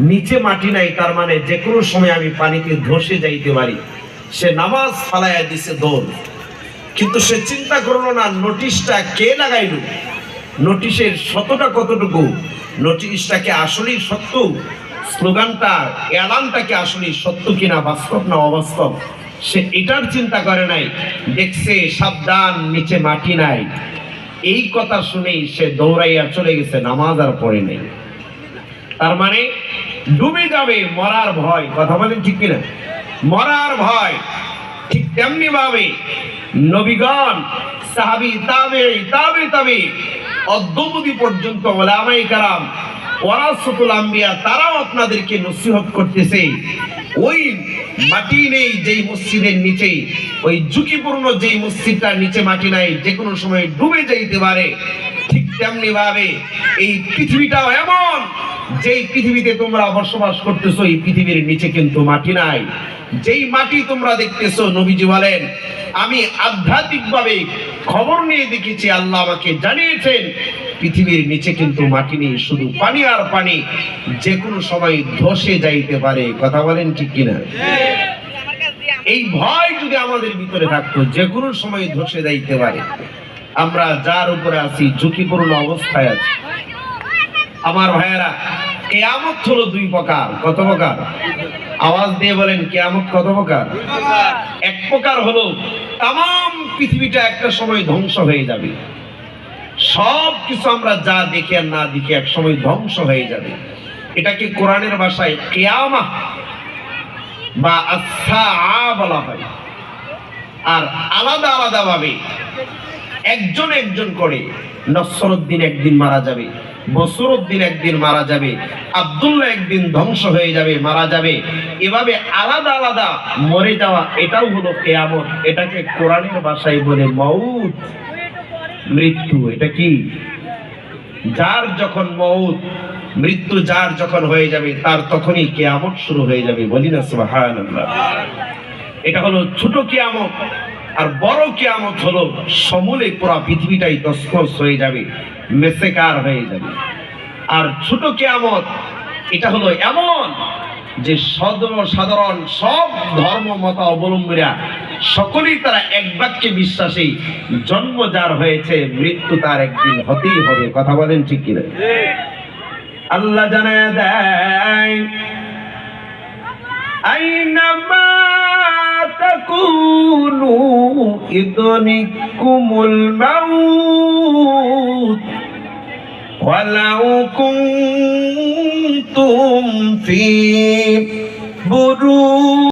নিচে মাটি নাই, তার মানে যে কোনো সময় আমি পানিতে ধসে যাইতে পারি। সে নামাজ ফালাইয়া দিছে দৌড়, কিন্তু সে চিন্তা করলো না নোটিশটা কে লাগাইল, নোটিশের সতটা কতটুকু, নোটিশটাকে আসলেই সত্য, স্লোগানটা এলানটাকে আসলেই সত্য কিনা, বাস্তব না অবাস্তব, সে এটার চিন্তা করে নাই। দেখছে সাবধান নিচে মাটি নাই, এই কথা শুনেই সে দৌড়াইয়া চলে গেছে, নামাজ আর পড়ে নেই। তার মানে ডুবে যাবে, মরার ভয়। কথা বলেন ঠিক কিনা? মরার ভয়। ঠিক তেমনি ভাবে নবীগণ, সাহাবী, তাবে অদ্যবধি পর্যন্ত উলামায়ে কেরাম, ওয়ারাসাতুল আম্বিয়া, তারাও আপনাদেরকে নসিহত করতেছে, ওই মাটি নেই যেই মসজিদের নিচে, ওই ঝুঁকিপূর্ণ যেই মসজিদটার নিচে মাটি নাই, যে কোনো সময় ডুবে যাইতে পারে। ঠিক তেমনি ভাবে এই পৃথিবীটাও এমন, যেই পৃথিবীতে তোমরা বসবাস করতেছো, এই পৃথিবীর নিচে কিন্তু মাটি নাই। যেই মাটি তোমরা দেখতেছো, নবীজি বলেন, আমি আধ্যাত্মিকভাবে খবর নিয়ে দেখেছি, আল্লাহ আমাকে জানিয়েছেন পৃথিবীর নিচে কিন্তু মাটি নেই, শুধু পানি আর পানি, যে কোনো সময় ধসে যাইতে পারে। কথা বলেন ঠিক কিনা? এই ভয় যদি আমাদের ভিতরে থাকতো, যে কোনো সময় ধসে যাইতে পারে, আমরা যার উপরে আছি ঝুঁকিপূর্ণ অবস্থায় আছি। আমার ভাইয়েরা, কিয়ামত হলো দুই প্রকার। কত প্রকার? আওয়াজ দিয়ে বলেন, কিয়ামত কত প্রকার? এক প্রকার হলো তাম পৃথিবীটা একটা সময় ধ্বংস হয়ে যাবে, সব কিছু আমরা যা দেখি আর না দেখি এক সময় ধ্বংস হয়ে যাবে। এটাকে কোরআনের ভাষায় কিয়ামা বা আস-সাআ বলা হয়। আর আলাদা আলাদা ভাবে একজন একজন করে, নসরুদ্দিন একদিন মারা যাবে, বসরুদ্দিন একদিন মারা যাবে, আব্দুল্লাহ একদিন ধ্বংস হয়ে যাবে, মারা যাবে। এভাবে আলাদা আলাদা মরে যাওয়া, এটাও হলো কিয়ামত। এটাকে কোরআনের ভাষায় বলে মউত, মৃত্যু। এটা কি? যার যখন মউত, মৃত্যু যার যখন হয়ে যাবে, তার তখনই কিয়ামত শুরু হয়ে যাবে। বলি না সুবহানাল্লাহ। এটা হলো ছোট কিয়ামত। আর বড় কিয়ামত হলো সমূলে পুরা পৃথিবীটাই তছনছ হয়ে যাবে, মেসেকার হয়ে যাবে। আর ছোট কিয়ামত এটা হলো এমন যে সাধারণ সব ধর্ম মত অবলম্বীরা সকলেই তারা এক বাক্যে বিশ্বাসী, জন্ম যার হয়েছে মৃত্যু তার একদিন হতেই হবে। কথা বলেন ঠিক কিনা? আল্লাহ জানায়া দেয়, আইনামা তাকুনু ইদনিকুমুল মাউত ওয়ালাউ কুনতুম ফি বুরুজ